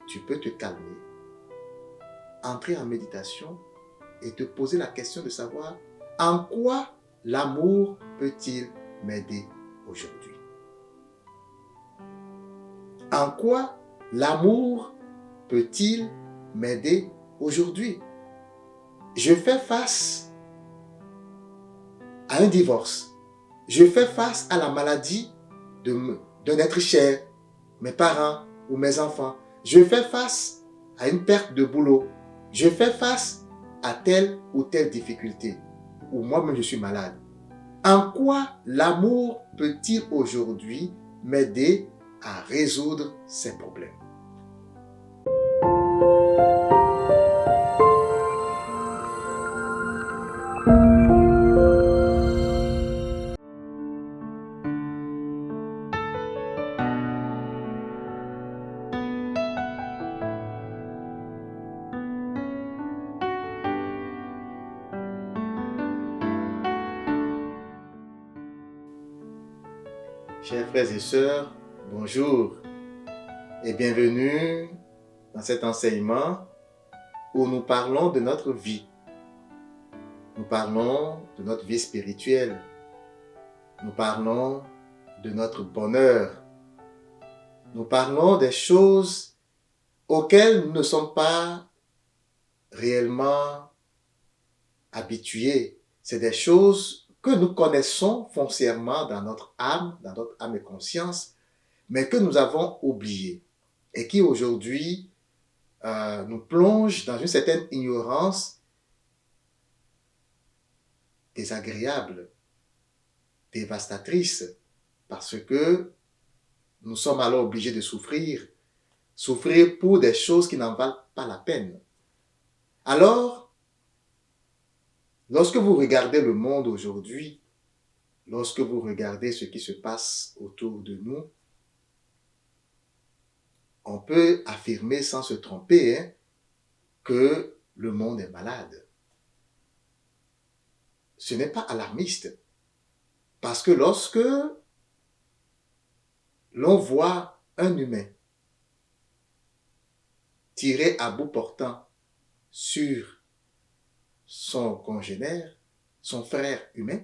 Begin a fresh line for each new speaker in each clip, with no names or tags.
tu peux te calmer, entrer en méditation et te poser la question de savoir en quoi l'amour peut-il m'aider aujourd'hui? En quoi l'amour peut-il m'aider aujourd'hui? Je fais face à un divorce. Je fais face à la maladie d'un être cher, mes parents ou mes enfants. Je fais face à une perte de boulot. Je fais face à telle ou telle difficulté. Ou moi-même je suis malade. En quoi l'amour peut-il aujourd'hui m'aider à résoudre ces problèmes? Chers frères et sœurs, bonjour et bienvenue dans cet enseignement où nous parlons de notre vie. Nous parlons de notre vie spirituelle. Nous parlons de notre bonheur. Nous parlons des choses auxquelles nous ne sommes pas réellement habitués. C'est des choses que nous connaissons foncièrement dans notre âme et conscience, mais que nous avons oubliées et qui aujourd'hui nous plongent dans une certaine ignorance désagréable, dévastatrice, parce que nous sommes alors obligés de souffrir pour des choses qui n'en valent pas la peine. Alors, lorsque vous regardez le monde aujourd'hui, lorsque vous regardez ce qui se passe autour de nous, on peut affirmer sans se tromper que le monde est malade. Ce n'est pas alarmiste, parce que lorsque l'on voit un humain tiré à bout portant sur son congénère, son frère humain,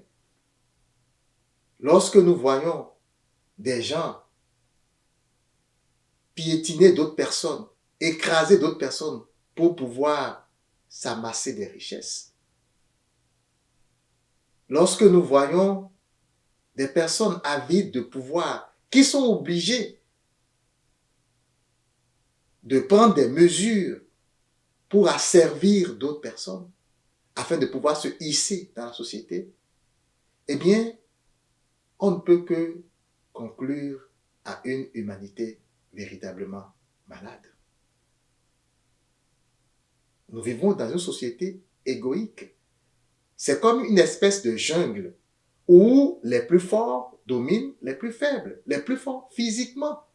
lorsque nous voyons des gens piétiner d'autres personnes, écraser d'autres personnes pour pouvoir s'amasser des richesses, lorsque nous voyons des personnes avides de pouvoir qui sont obligées de prendre des mesures pour asservir d'autres personnes afin de pouvoir se hisser dans la société, eh bien, on ne peut que conclure à une humanité véritablement malade. Nous vivons dans une société égoïque. C'est comme une espèce de jungle où les plus forts dominent les plus faibles, les plus forts physiquement.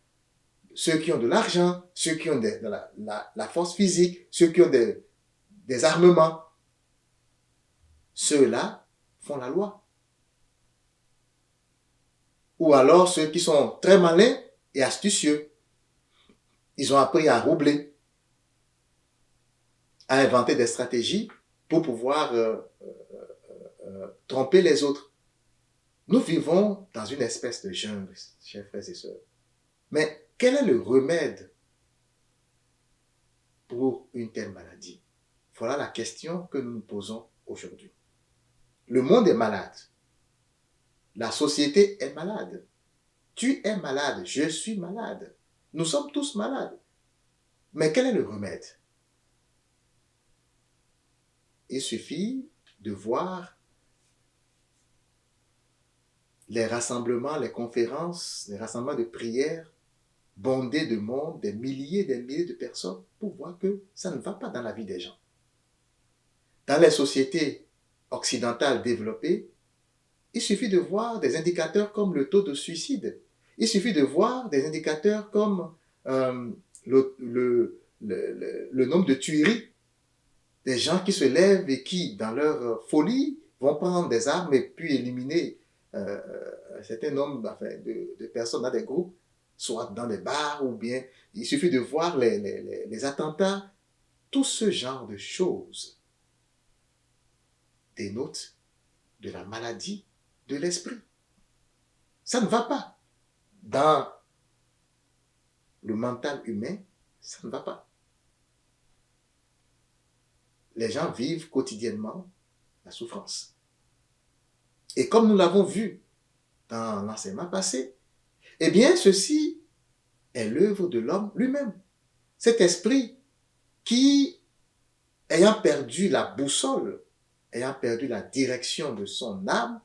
Ceux qui ont de l'argent, ceux qui ont de la force physique, ceux qui ont des armements, ceux-là font la loi. Ou alors ceux qui sont très malins et astucieux. Ils ont appris à roubler, à inventer des stratégies pour pouvoir tromper les autres. Nous vivons dans une espèce de jungle, chers frères et sœurs. Mais quel est le remède pour une telle maladie? Voilà la question que nous nous posons aujourd'hui. Le monde est malade. La société est malade. Tu es malade, je suis malade. Nous sommes tous malades. Mais quel est le remède? Il suffit de voir les rassemblements, les conférences, les rassemblements de prières bondés de monde, des milliers de personnes pour voir que ça ne va pas dans la vie des gens. Dans les sociétés occidentales développées, il suffit de voir des indicateurs comme le taux de suicide. Il suffit de voir des indicateurs comme le nombre de tueries. Des gens qui se lèvent et qui, dans leur folie, vont prendre des armes et puis éliminer un certain nombre de personnes dans des groupes soit dans les bars ou bien il suffit de voir les attentats. Tout ce genre de choses dénote de la maladie de l'esprit. Ça ne va pas. Dans le mental humain, ça ne va pas. Les gens vivent quotidiennement la souffrance. Et comme nous l'avons vu dans l'enseignement passé, eh bien, ceci est l'œuvre de l'homme lui-même. Cet esprit qui, ayant perdu la boussole, ayant perdu la direction de son âme,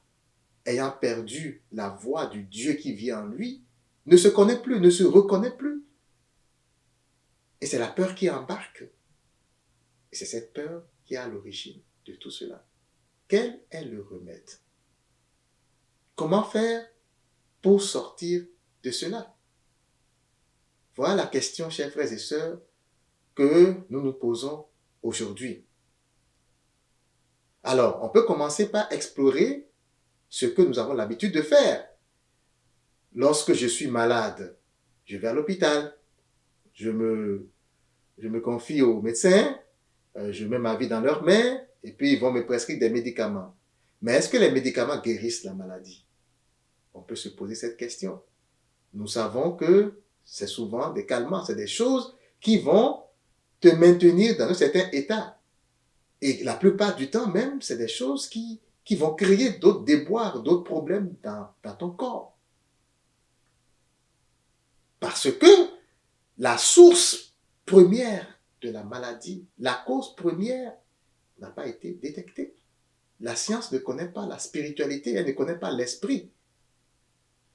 ayant perdu la voix du Dieu qui vit en lui, ne se connaît plus, ne se reconnaît plus. Et c'est la peur qui embarque. Et c'est cette peur qui est à l'origine de tout cela. Quel est le remède? Comment faire pour sortir de cela? Voilà la question, chers frères et sœurs, que nous nous posons aujourd'hui. Alors, on peut commencer par explorer ce que nous avons l'habitude de faire. Lorsque je suis malade, je vais à l'hôpital, je me confie aux médecins, je mets ma vie dans leurs mains, et puis ils vont me prescrire des médicaments. Mais est-ce que les médicaments guérissent la maladie? On peut se poser cette question. Nous savons que c'est souvent des calmants, c'est des choses qui vont te maintenir dans un certain état. Et la plupart du temps même, c'est des choses qui vont créer d'autres déboires, d'autres problèmes dans ton corps. Parce que la source première de la maladie, la cause première, n'a pas été détectée. La science ne connaît pas la spiritualité, elle ne connaît pas l'esprit.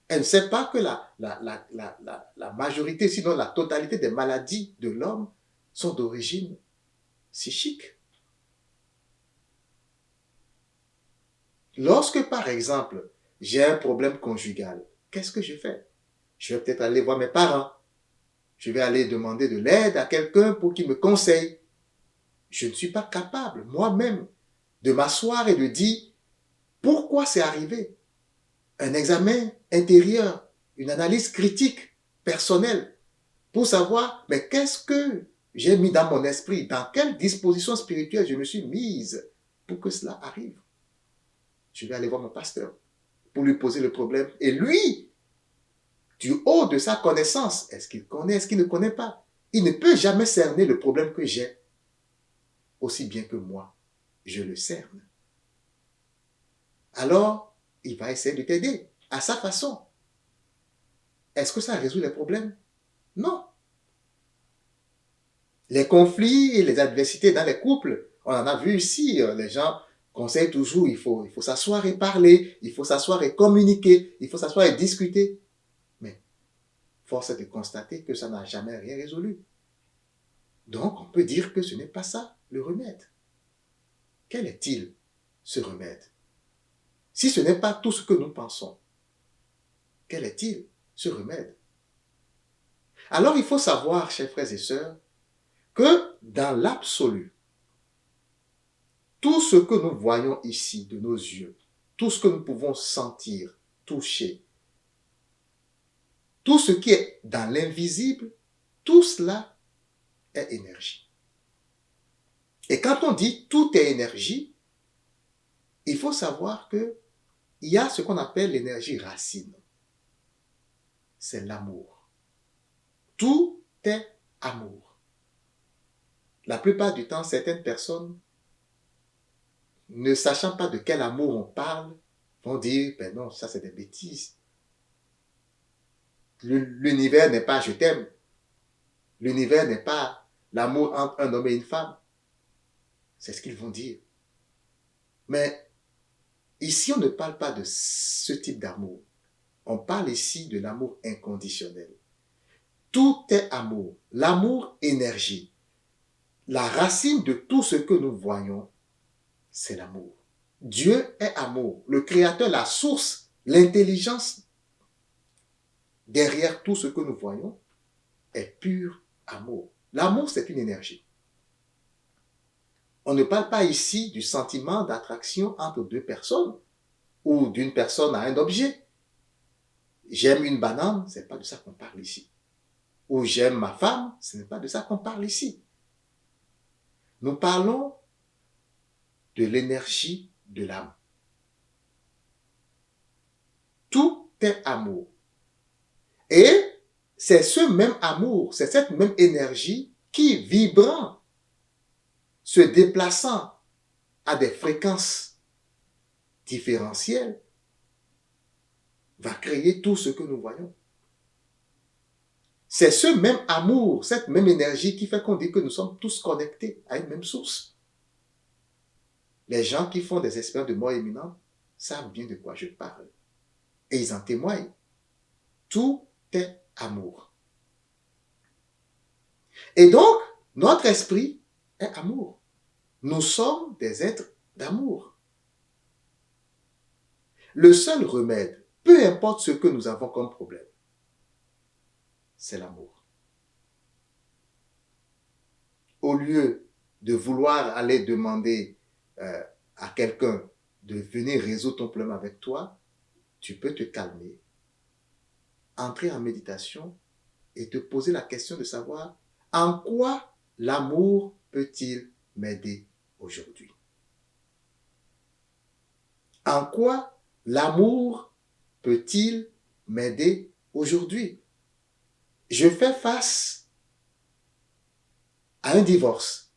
Elle ne sait pas que la majorité, sinon la totalité des maladies de l'homme sont d'origine psychique. Lorsque, par exemple, j'ai un problème conjugal, qu'est-ce que je fais? Je vais peut-être aller voir mes parents. Je vais aller demander de l'aide à quelqu'un pour qu'il me conseille. Je ne suis pas capable, moi-même, de m'asseoir et de dire pourquoi c'est arrivé. Un examen intérieur, une analyse critique, personnelle, pour savoir, mais qu'est-ce que j'ai mis dans mon esprit, dans quelle disposition spirituelle je me suis mise pour que cela arrive. Je vais aller voir mon pasteur pour lui poser le problème. Et lui, du haut de sa connaissance, est-ce qu'il connaît, est-ce qu'il ne connaît pas? Il ne peut jamais cerner le problème que j'ai, aussi bien que moi, je le cerne. Alors, il va essayer de t'aider à sa façon. Est-ce que ça résout les problèmes? Non. Les conflits et les adversités dans les couples, on en a vu ici, les gens conseillent toujours, il faut s'asseoir et parler, il faut s'asseoir et communiquer, il faut s'asseoir et discuter. Mais force est de constater que ça n'a jamais rien résolu. Donc, on peut dire que ce n'est pas ça le remède. Quel est-il, ce remède? Si ce n'est pas tout ce que nous pensons, quel est-il, ce remède? Alors, il faut savoir, chers frères et sœurs, que dans l'absolu, tout ce que nous voyons ici de nos yeux, tout ce que nous pouvons sentir, toucher, tout ce qui est dans l'invisible, tout cela est énergie. Et quand on dit tout est énergie, il faut savoir qu'il y a ce qu'on appelle l'énergie racine. C'est l'amour. Tout est amour. La plupart du temps, certaines personnes, ne sachant pas de quel amour on parle, vont dire, ben non, ça c'est des bêtises. L'univers n'est pas je t'aime. L'univers n'est pas l'amour entre un homme et une femme. C'est ce qu'ils vont dire. Mais ici, on ne parle pas de ce type d'amour. On parle ici de l'amour inconditionnel. Tout est amour. L'amour, énergie. La racine de tout ce que nous voyons, c'est l'amour. Dieu est amour. Le Créateur, la source, l'intelligence derrière tout ce que nous voyons est pur amour. L'amour, c'est une énergie. On ne parle pas ici du sentiment d'attraction entre deux personnes ou d'une personne à un objet. j'aime une banane, ce n'est pas de ça qu'on parle ici. Ou j'aime ma femme, ce n'est pas de ça qu'on parle ici. Nous parlons de l'énergie de l'âme. Tout est amour. Et c'est ce même amour, c'est cette même énergie qui, vibrant, se déplaçant à des fréquences différentielles, va créer tout ce que nous voyons. C'est ce même amour, cette même énergie qui fait qu'on dit que nous sommes tous connectés à une même source. Les gens qui font des expériences de mort imminente savent bien de quoi je parle. Et ils en témoignent. Tout est amour. Et donc, notre esprit est amour. Nous sommes des êtres d'amour. Le seul remède, peu importe ce que nous avons comme problème, c'est l'amour. Au lieu de vouloir aller demander à quelqu'un de venir résoudre ton problème avec toi, tu peux te calmer, entrer en méditation et te poser la question de savoir en quoi l'amour peut-il m'aider aujourd'hui? En quoi l'amour peut-il m'aider aujourd'hui? Je fais face à un divorce.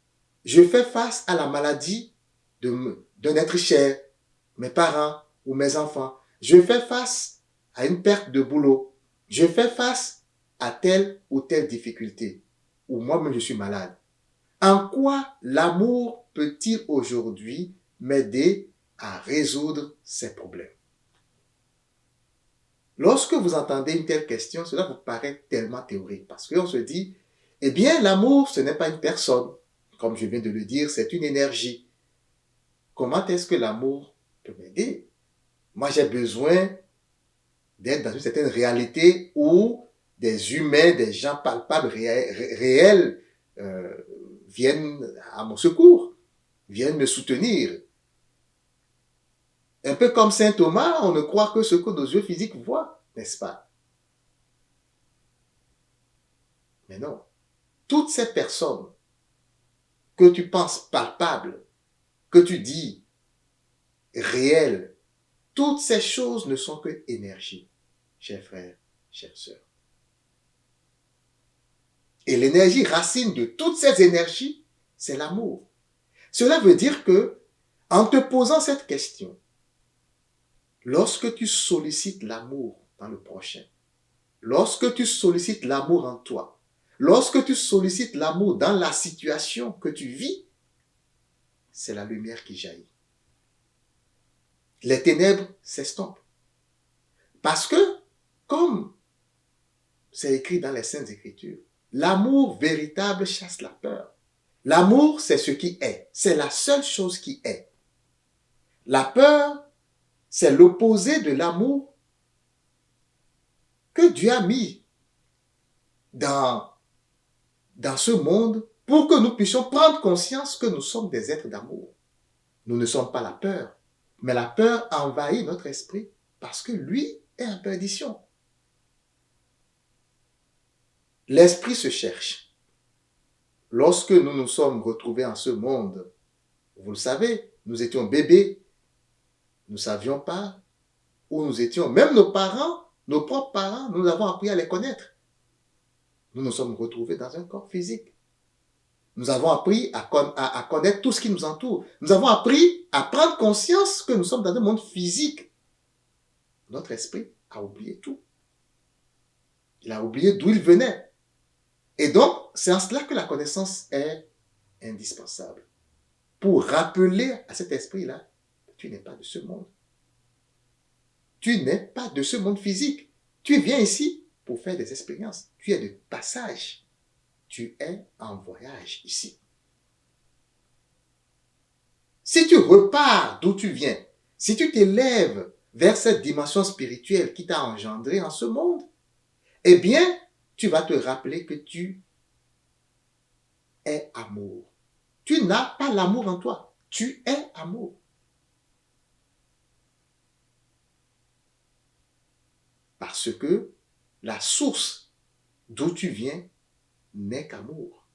Je fais face à la maladie d'un être cher, mes parents ou mes enfants. Je fais face à une perte de boulot. Je fais face à telle ou telle difficulté. Ou moi-même je suis malade. En quoi l'amour peut-il aujourd'hui m'aider à résoudre ces problèmes? Lorsque vous entendez une telle question, cela vous paraît tellement théorique parce qu'on se dit, eh bien, l'amour, ce n'est pas une personne. Comme je viens de le dire, c'est une énergie. Comment est-ce que l'amour peut m'aider? Moi, j'ai besoin d'être dans une certaine réalité où des humains, des gens palpables, réels, viennent à mon secours, viennent me soutenir. Un peu comme saint Thomas, on ne croit que ce que nos yeux physiques voient, n'est-ce pas? Mais non. Toutes ces personnes que tu penses palpables, que tu dis réelles, toutes ces choses ne sont que énergie, chers frères, chères sœurs. Et l'énergie racine de toutes ces énergies, c'est l'amour. Cela veut dire que, en te posant cette question, lorsque tu sollicites l'amour dans le prochain, lorsque tu sollicites l'amour en toi, lorsque tu sollicites l'amour dans la situation que tu vis, c'est la lumière qui jaillit. Les ténèbres s'estompent. Parce que, comme c'est écrit dans les Saintes Écritures, l'amour véritable chasse la peur. L'amour, c'est ce qui est. C'est la seule chose qui est. La peur, c'est l'opposé de l'amour que Dieu a mis dans ce monde pour que nous puissions prendre conscience que nous sommes des êtres d'amour. Nous ne sommes pas la peur, mais la peur envahit notre esprit parce que lui est en perdition. L'esprit se cherche. Lorsque nous nous sommes retrouvés en ce monde, vous le savez, nous étions bébés, nous ne savions pas où nous étions. Même nos parents, nos propres parents, nous avons appris à les connaître. Nous nous sommes retrouvés dans un corps physique. Nous avons appris à connaître tout ce qui nous entoure. Nous avons appris à prendre conscience que nous sommes dans un monde physique. Notre esprit a oublié tout. Il a oublié d'où il venait. Et donc, c'est en cela que la connaissance est indispensable. Pour rappeler à cet esprit-là, tu n'es pas de ce monde. Tu n'es pas de ce monde physique. Tu viens ici pour faire des expériences. Tu es de passage. Tu es en voyage ici. Si tu repars d'où tu viens, si tu t'élèves vers cette dimension spirituelle qui t'a engendré en ce monde, eh bien, tu vas te rappeler que tu es amour. Tu n'as pas l'amour en toi. Tu es amour. Parce que la source d'où tu viens n'est qu'amour.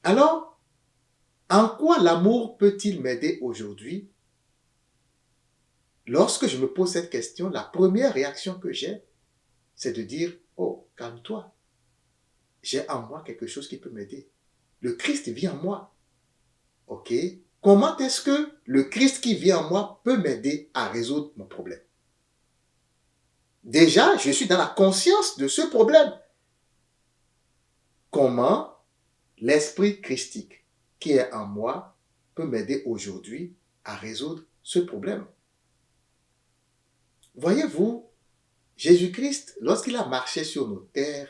Alors, en quoi l'amour peut-il m'aider aujourd'hui? Lorsque je me pose cette question, la première réaction que j'ai, c'est de dire, oh, calme-toi. J'ai en moi quelque chose qui peut m'aider. Le Christ vit en moi. OK? Comment est-ce que le Christ qui vit en moi peut m'aider à résoudre mon problème? Déjà, je suis dans la conscience de ce problème. Comment l'esprit christique qui est en moi peut m'aider aujourd'hui à résoudre ce problème? Voyez-vous, Jésus-Christ, lorsqu'il a marché sur nos terres,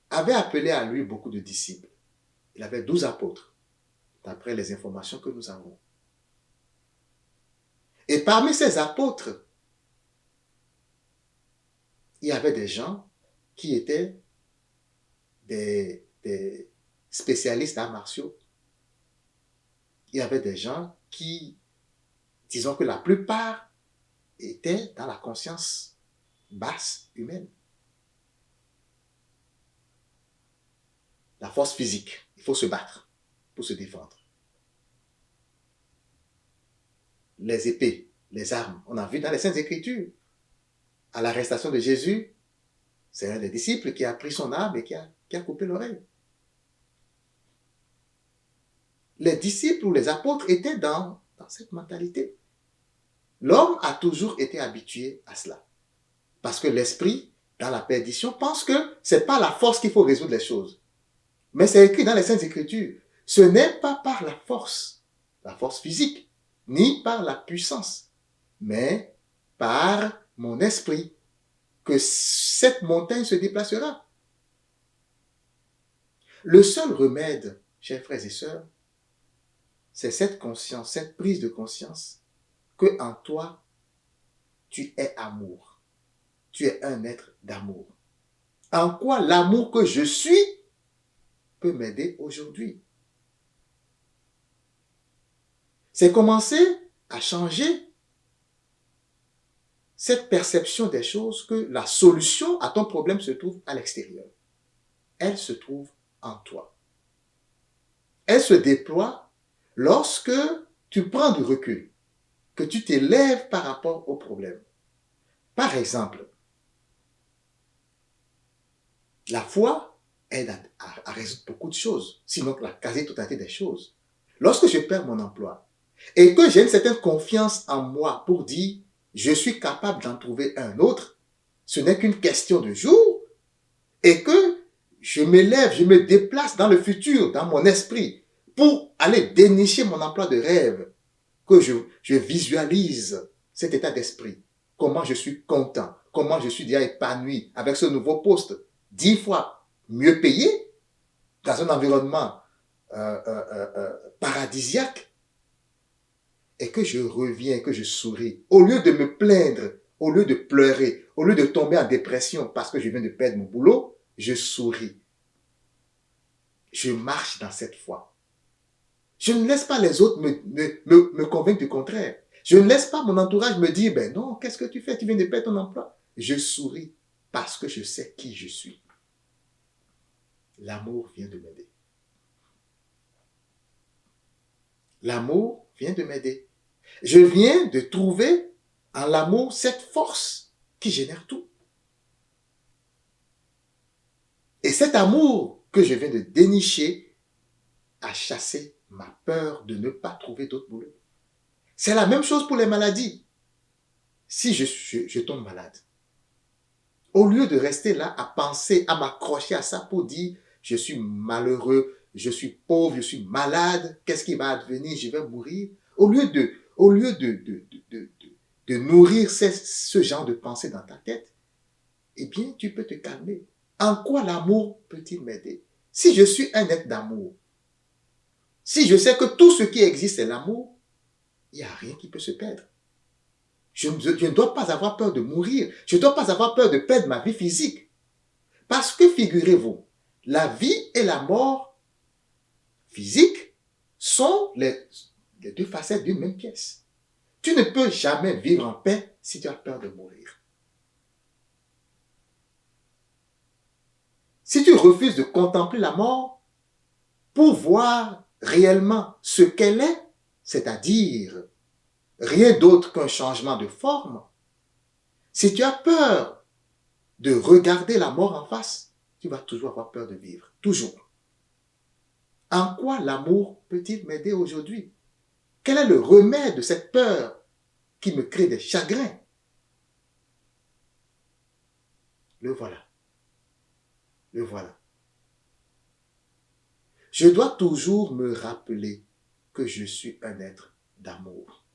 avait appelé à lui beaucoup de disciples. Il avait 12 apôtres, d'après les informations que nous avons. Et parmi ces apôtres, il y avait des gens qui étaient des spécialistes d'arts martiaux. Il y avait des gens qui, disons que la plupart, étaient dans la conscience basse humaine. La force physique, il faut se battre pour se défendre. Les épées, les armes, on a vu dans les Saintes Écritures, à l'arrestation de Jésus, c'est un des disciples qui a pris son arme et qui a coupé l'oreille. Les disciples ou les apôtres étaient dans cette mentalité. L'homme a toujours été habitué à cela. Parce que l'esprit, dans la perdition, pense que ce n'est pas la force qu'il faut résoudre les choses. Mais c'est écrit dans les Saintes Écritures. Ce n'est pas par la force physique, ni par la puissance, mais par mon esprit que cette montagne se déplacera. Le seul remède, chers frères et sœurs, c'est cette conscience, cette prise de conscience que en toi, tu es amour. Tu es un être d'amour. En quoi l'amour que je suis peut m'aider aujourd'hui? C'est commencer à changer cette perception des choses que la solution à ton problème se trouve à l'extérieur. Elle se trouve en toi. Elle se déploie lorsque tu prends du recul, que tu t'élèves par rapport au problème. Par exemple, la foi aide à résoudre beaucoup de choses, sinon la quasi-totalité des choses. Lorsque je perds mon emploi et que j'ai une certaine confiance en moi pour dire je suis capable d'en trouver un autre, ce n'est qu'une question de jour, et que je m'élève, je me déplace dans le futur, dans mon esprit, pour aller dénicher mon emploi de rêve, que je visualise cet état d'esprit, comment je suis content, comment je suis déjà épanoui avec ce nouveau poste, 10 fois mieux payé, dans un environnement paradisiaque, et que je reviens, que je souris, au lieu de me plaindre, au lieu de pleurer, au lieu de tomber en dépression parce que je viens de perdre mon boulot, je souris. Je marche dans cette foi. Je ne laisse pas les autres me convaincre du contraire. Je ne laisse pas mon entourage me dire, ben non, qu'est-ce que tu fais? Tu viens de perdre ton emploi. Je souris parce que je sais qui je suis. L'amour vient de m'aider. L'amour vient de m'aider. Je viens de trouver en l'amour cette force qui génère tout. Et cet amour que je viens de dénicher a chassé ma peur de ne pas trouver d'autre boulot. C'est la même chose pour les maladies. Si je tombe malade, au lieu de rester là à penser, à m'accrocher à ça pour dire je suis malheureux, je suis pauvre, je suis malade, qu'est-ce qui va advenir, je vais mourir, au lieu de nourrir ce genre de pensée dans ta tête, eh bien, tu peux te calmer. En quoi l'amour peut-il m'aider? Si je suis un être d'amour, si je sais que tout ce qui existe c'est l'amour, il n'y a rien qui peut se perdre. Je ne dois pas avoir peur de mourir. Je ne dois pas avoir peur de perdre ma vie physique. Parce que figurez-vous, la vie et la mort physique sont les deux facettes d'une même pièce. Tu ne peux jamais vivre en paix si tu as peur de mourir. Si tu refuses de contempler la mort pour voir réellement ce qu'elle est, c'est-à-dire rien d'autre qu'un changement de forme, si tu as peur de regarder la mort en face, tu vas toujours avoir peur de vivre. Toujours. En quoi l'amour peut-il m'aider aujourd'hui? Quel est le remède de cette peur qui me crée des chagrins? Le voilà. Le voilà. Je dois toujours me rappeler que je suis un être d'amour.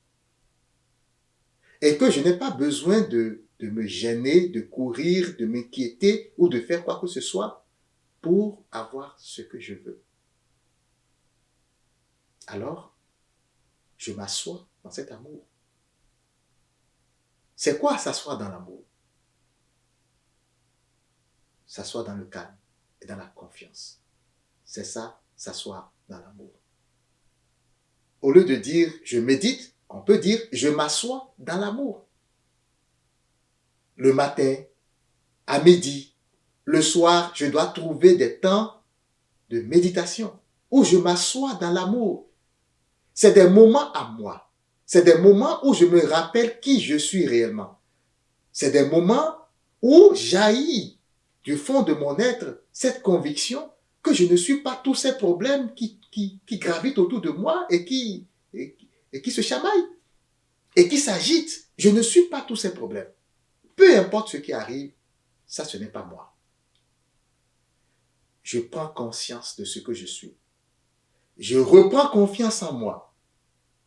Et que je n'ai pas besoin de me gêner, de courir, de m'inquiéter ou de faire quoi que ce soit pour avoir ce que je veux. Alors, je m'assois dans cet amour. C'est quoi s'asseoir dans l'amour? S'asseoir dans le calme et dans la confiance. C'est ça, s'asseoir dans l'amour. Au lieu de dire je médite, on peut dire je m'assois dans l'amour. Le matin, à midi, le soir, je dois trouver des temps de méditation où je m'assois dans l'amour. C'est des moments à moi. C'est des moments où je me rappelle qui je suis réellement. C'est des moments où jaillit du fond de mon être cette conviction que je ne suis pas tous ces problèmes qui gravitent autour de moi et qui se chamaillent et qui s'agitent. Je ne suis pas tous ces problèmes. Peu importe ce qui arrive, ça, ce n'est pas moi. Je prends conscience de ce que je suis. Je reprends confiance en moi.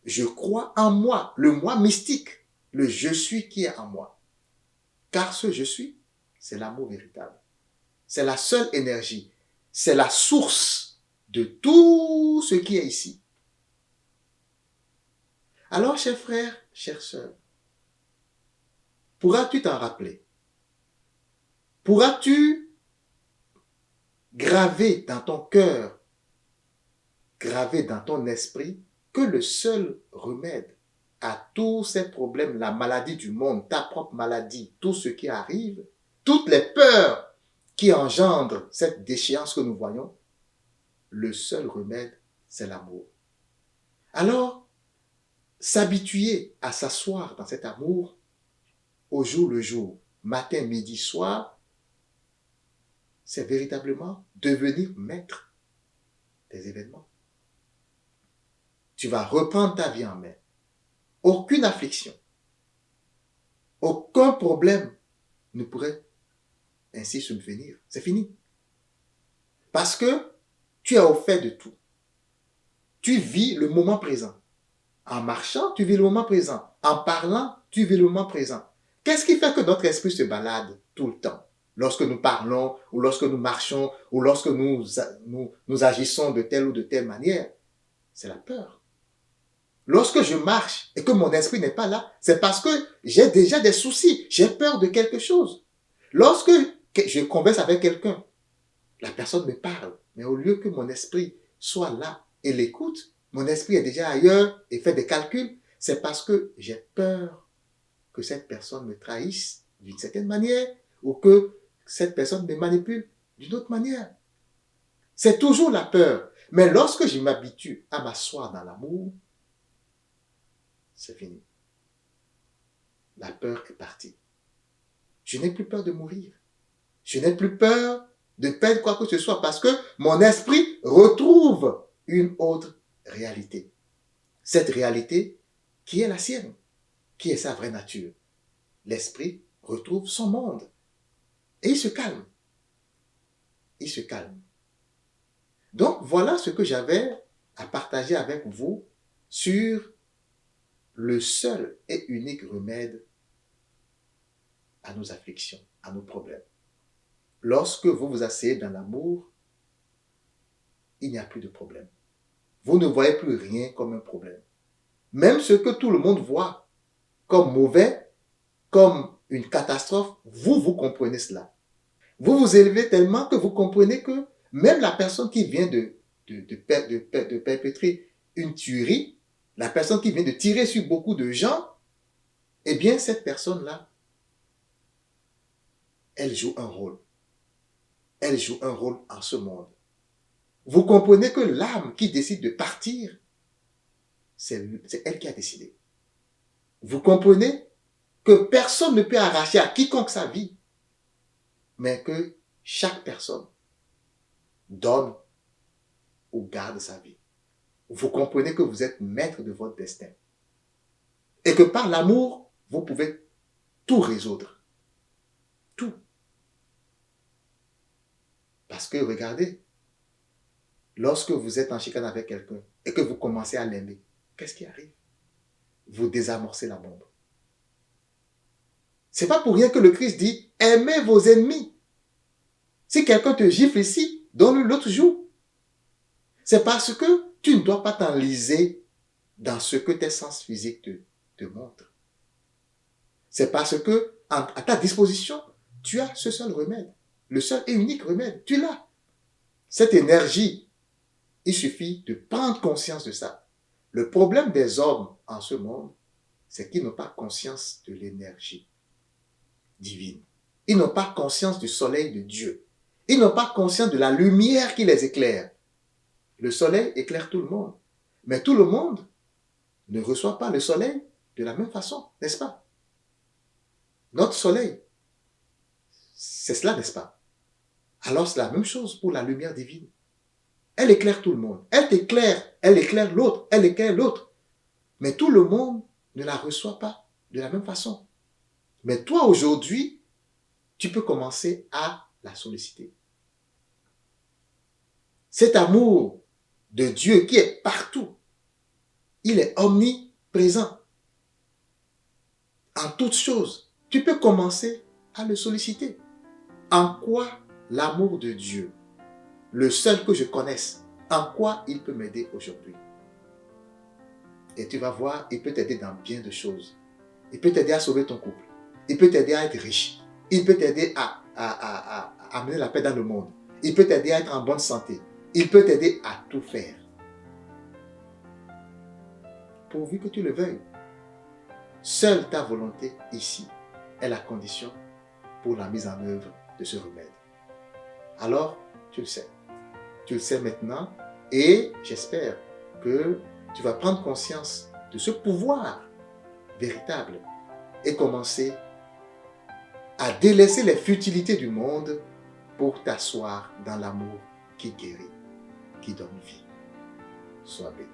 Je crois en moi, le moi mystique, le je suis qui est en moi. Car ce je suis, c'est l'amour véritable. C'est la seule énergie. C'est la source de tout ce qui est ici. Alors, chers frères, chères sœurs, pourras-tu t'en rappeler? Pourras-tu graver dans ton cœur, graver dans ton esprit que le seul remède à tous ces problèmes, la maladie du monde, ta propre maladie, tout ce qui arrive, toutes les peurs qui engendrent cette déchéance que nous voyons, le seul remède, c'est l'amour. Alors, s'habituer à s'asseoir dans cet amour au jour le jour, matin, midi, soir, c'est véritablement devenir maître des événements. Tu vas reprendre ta vie en main. Aucune affliction, aucun problème ne pourrait ainsi subvenir. C'est fini. Parce que tu es au fait de tout. Tu vis le moment présent. En marchant, tu vis le moment présent. En parlant, tu vis le moment présent. Qu'est-ce qui fait que notre esprit se balade tout le temps? Lorsque nous parlons, ou lorsque nous marchons, ou lorsque nous agissons de telle ou de telle manière, c'est la peur. Lorsque je marche et que mon esprit n'est pas là, c'est parce que j'ai déjà des soucis, j'ai peur de quelque chose. Lorsque je converse avec quelqu'un, la personne me parle, mais au lieu que mon esprit soit là et l'écoute, mon esprit est déjà ailleurs et fait des calculs, c'est parce que j'ai peur que cette personne me trahisse d'une certaine manière ou que cette personne me manipule d'une autre manière. C'est toujours la peur. Mais lorsque je m'habitue à m'asseoir dans l'amour, c'est fini. La peur est partie. Je n'ai plus peur de mourir. Je n'ai plus peur de perdre quoi que ce soit parce que mon esprit retrouve une autre réalité. Cette réalité qui est la sienne, qui est sa vraie nature. L'esprit retrouve son monde et il se calme. Il se calme. Donc voilà ce que j'avais à partager avec vous sur le seul et unique remède à nos afflictions, à nos problèmes. Lorsque vous vous asseyez dans l'amour, il n'y a plus de problème. Vous ne voyez plus rien comme un problème. Même ce que tout le monde voit comme mauvais, comme une catastrophe, vous comprenez cela. Vous vous élevez tellement que vous comprenez que même la personne qui vient de perpétrer une tuerie, la personne qui vient de tirer sur beaucoup de gens, eh bien, cette personne-là, elle joue un rôle. Elle joue un rôle en ce monde. Vous comprenez que l'âme qui décide de partir, c'est elle qui a décidé. Vous comprenez que personne ne peut arracher à quiconque sa vie, mais que chaque personne donne ou garde sa vie. Vous comprenez que vous êtes maître de votre destin. Et que par l'amour, vous pouvez tout résoudre. Tout. Parce que regardez, lorsque vous êtes en chicane avec quelqu'un et que vous commencez à l'aimer, qu'est-ce qui arrive? Vous désamorcez la bombe. C'est pas pour rien que le Christ dit, aimez vos ennemis. Si quelqu'un te gifle ici, donne-le l'autre jour. C'est parce que tu ne dois pas t'enliser dans ce que tes sens physiques te montrent. C'est parce que, à ta disposition, tu as ce seul remède. Le seul et unique remède, tu l'as. Cette énergie, il suffit de prendre conscience de ça. Le problème des hommes en ce monde, c'est qu'ils n'ont pas conscience de l'énergie divine. Ils n'ont pas conscience du soleil de Dieu. Ils n'ont pas conscience de la lumière qui les éclaire. Le soleil éclaire tout le monde. Mais tout le monde ne reçoit pas le soleil de la même façon, n'est-ce pas? Notre soleil, c'est cela, n'est-ce pas? Alors c'est la même chose pour la lumière divine. Elle éclaire tout le monde. Elle t'éclaire, elle éclaire l'autre, elle éclaire l'autre. Mais tout le monde ne la reçoit pas de la même façon. Mais toi, aujourd'hui, tu peux commencer à la solliciter. Cet amour de Dieu qui est partout, il est omniprésent. En toutes choses, tu peux commencer à le solliciter. En quoi l'amour de Dieu, le seul que je connaisse, en quoi il peut m'aider aujourd'hui? Et tu vas voir, il peut t'aider dans bien de choses. Il peut t'aider à sauver ton couple. Il peut t'aider à être riche. Il peut t'aider à amener la paix dans le monde. Il peut t'aider à être en bonne santé. Il peut t'aider à tout faire. Pourvu que tu le veuilles. Seule ta volonté ici est la condition pour la mise en œuvre de ce remède. Alors, tu le sais. Tu le sais maintenant et j'espère que tu vas prendre conscience de ce pouvoir véritable et commencer à délaisser les futilités du monde pour t'asseoir dans l'amour qui guérit, qui donne vie. Sois béni.